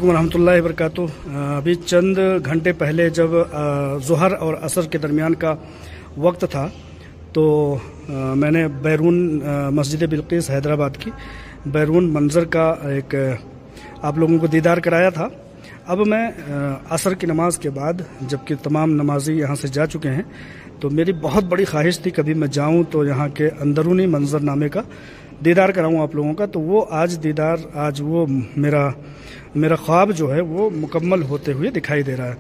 वालेकुम रहमतुल्लाहि वबरकातुह। अभी चंद घंटे पहले जब ज़ोहर और असर के दरमियान का वक्त था तो मैंने बैरून मस्जिद बिल्किस हैदराबाद की बैरून मंज़र का एक आप लोगों को दीदार कराया था। अब मैं असर की नमाज के बाद जबकि तमाम नमाजी यहाँ से जा चुके हैं तो मेरी बहुत बड़ी ख्वाहिश थी कभी मैं जाऊँ तो यहाँ के अंदरूनी मंजरनामे का दीदार कराऊँ आप लोगों का। तो वो आज वो मेरा ख्वाब जो है वो मुकम्मल होते हुए दिखाई दे रहा है।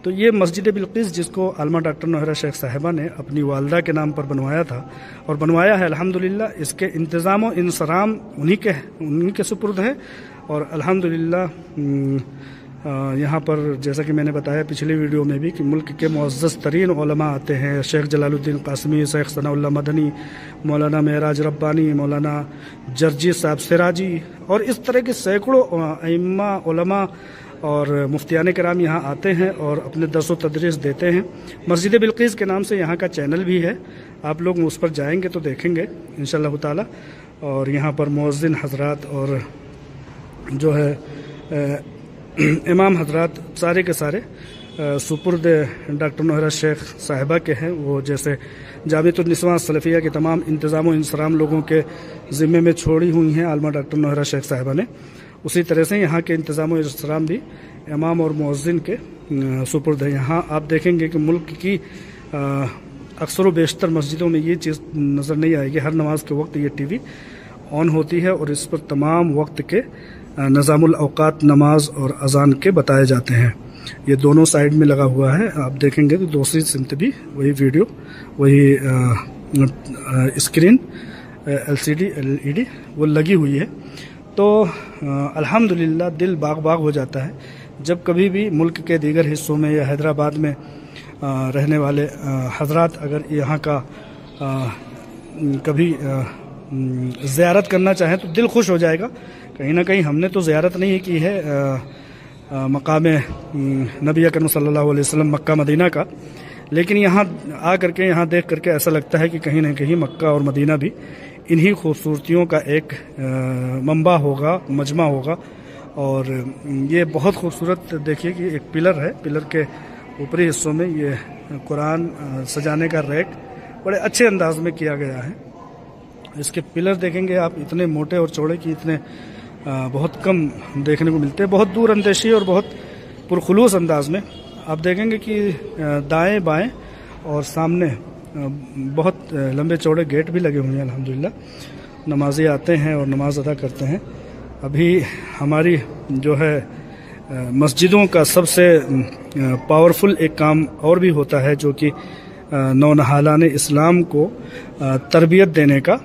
तो ये मस्जिद बिल्किस जिसको आलमा डॉक्टर नौहरा शेख साहिबा ने अपनी वालदा के नाम पर बनवाया था और बनवाया है अल्हम्दुलिल्लाह, इसके इंतज़ाम व इंसराम उन्हीं के सुपुर्द है। और अल्हम्दुलिल्लाह यहाँ पर जैसा कि मैंने बताया पिछली वीडियो में भी कि मुल्क के मुअज़्ज़ज़ तरीन उलमा आते हैं। शेख जलालुद्दीन कासमी, शेख सनाउल्लाह मदनी, मौलाना मेराज रब्बानी, मौलाना जर्जी साहब सिराजी और इस तरह के सैकड़ों अइम्मा उलमा और मुफ्तियान कराम यहाँ आते हैं और अपने दर्स व तदरीस देते हैं। मस्जिद बिल्किस के नाम से यहाँ का चैनल भी है, आप लोग उस पर जाएंगे तो देखेंगे इंशाअल्लाह ताला। और यहाँ पर मुअज़्ज़िन हज़रात और जो है इमाम हज़रात सारे के सारे सुपुर्द डॉक्टर नौहरा शेख साहिबा के हैं। वो जैसे जामिअतुन निस्वां सलफ़िया के तमाम इंतज़ाम व इंसराम लोगों के ज़िम्मे में छोड़ी हुई हैं आलमा डॉक्टर नौहरा शेख साहिबा ने, उसी तरह से यहाँ के इंतज़ाम व इंसराम भी इमाम और मुअज़्ज़िन के सुपुर्द है। यहाँ आप देखेंगे कि मुल्क की अक्सर व बेशतर मस्जिदों में ये चीज़ नज़र नहीं आएगी। हर नमाज के वक्त ये टीवी ऑन होती है और इस पर तमाम वक्त के निज़ामुल औक़ात नमाज और अज़ान के बताए जाते हैं। ये दोनों साइड में लगा हुआ है, आप देखेंगे तो दूसरी सिमत भी वही वीडियो वही स्क्रीन LCD LED वो लगी हुई है। तो अल्हम्दुलिल्लाह दिल बाग बाग हो जाता है जब कभी भी मुल्क के दीगर हिस्सों में या हैदराबाद में रहने वाले हज़रात अगर यहाँ का कभी ज़ियारत करना चाहें तो दिल खुश हो जाएगा। कहीं ना कहीं हमने तो ज़ियारत नहीं की है मकाम नबी अकरम सल्लल्लाहु अलैहि वसल्लम मक्का मदीना का, लेकिन यहाँ आ करके यहाँ देख करके ऐसा लगता है कि कहीं ना कहीं मक्का और मदीना भी इन्हीं खूबसूरतियों का एक मंबा होगा, मजमा होगा। और ये बहुत खूबसूरत देखिए कि एक पिलर है, पिलर के ऊपरी हिस्सों में ये कुरान सजाने का रैक बड़े अच्छे अंदाज में किया गया है। इसके पिलर देखेंगे आप इतने मोटे और चौड़े कि इतने बहुत कम देखने को मिलते हैं, बहुत दूर अंदेशी और बहुत पुरखुलूस अंदाज में। आप देखेंगे कि दाएं बाएं और सामने बहुत लंबे चौड़े गेट भी लगे हुए हैं। अल्हम्दुलिल्लाह नमाजी आते हैं और नमाज अदा करते हैं। अभी हमारी जो है मस्जिदों का सबसे पावरफुल एक काम और भी होता है जो कि नौनहालान इस्लाम को तरबियत देने का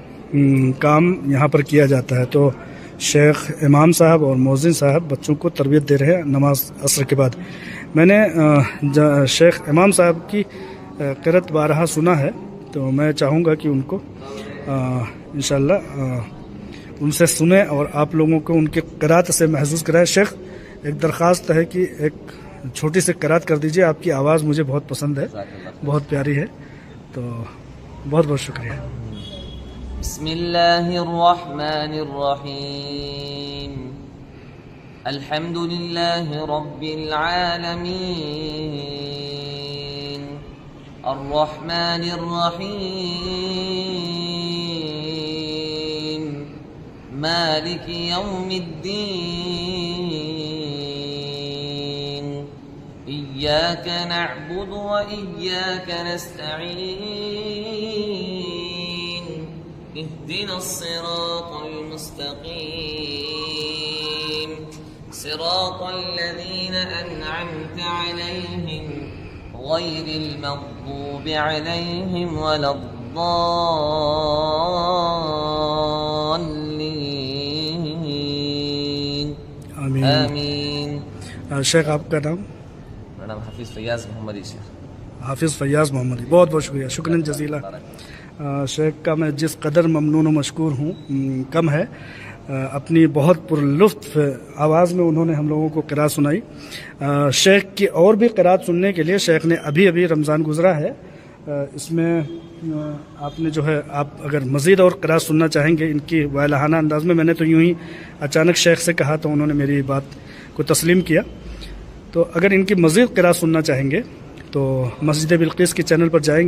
काम यहाँ पर किया जाता है। तो शेख इमाम साहब और मुअज़्ज़िन साहब बच्चों को तरबियत दे रहे हैं नमाज असर के बाद। मैंने शेख इमाम साहब की क़िरात बारहा सुना है तो मैं चाहूँगा कि उनको इंशाअल्लाह उनसे सुने और आप लोगों को उनके क़िरात से महसूस कराएं। शेख एक दरख्वास्त है कि एक छोटी सी क़िरात कर दीजिए, आपकी आवाज़ मुझे बहुत पसंद है, बहुत प्यारी है, तो बहुत बहुत शुक्रिया। बिस्मिल्लाहिर्रहमानिर्रहीम अल्हम्दुलिल्लाहि रब्बिल आलमीन अर्रहमानिर रहीम मालिकि यौमिद्दीन इय्याका नअबुदु व इय्याका नस्तईन اهدنا الصراط المستقيم صراط الذين أنعمت عليهم غير المغضوب عليهم ولا الضالين آمين। शेख आपका नाम? मेरा नाम हाफिज़ फैयाज़ मोहम्मदी। शेख हाफिज़ फैयाज़ मोहम्मदी, बहुत बहुत शुक्रिया, शुक्रिया जज़ीला। शेख का मैं जिस कदर ममनून व मशकूर हूँ कम है। अपनी बहुत पुरलुत्फ़ आवाज़ में उन्होंने हम लोगों को क़िरात सुनाई। शेख की और भी क़िरात सुनने के लिए शेख ने अभी अभी रमज़ान गुज़रा है, इसमें आपने जो है आप अगर मज़ीद और क़िरात सुनना चाहेंगे इनकी वालहाना अंदाज़ में, मैंने तो यूँ ही अचानक शेख से कहा तो उन्होंने मेरी बात کو تسلیم کیا. تو اگر ان کی مزید قراءت سننا چاہیں گے تو مسجد بلقیس کے چینل پر جائیں گے.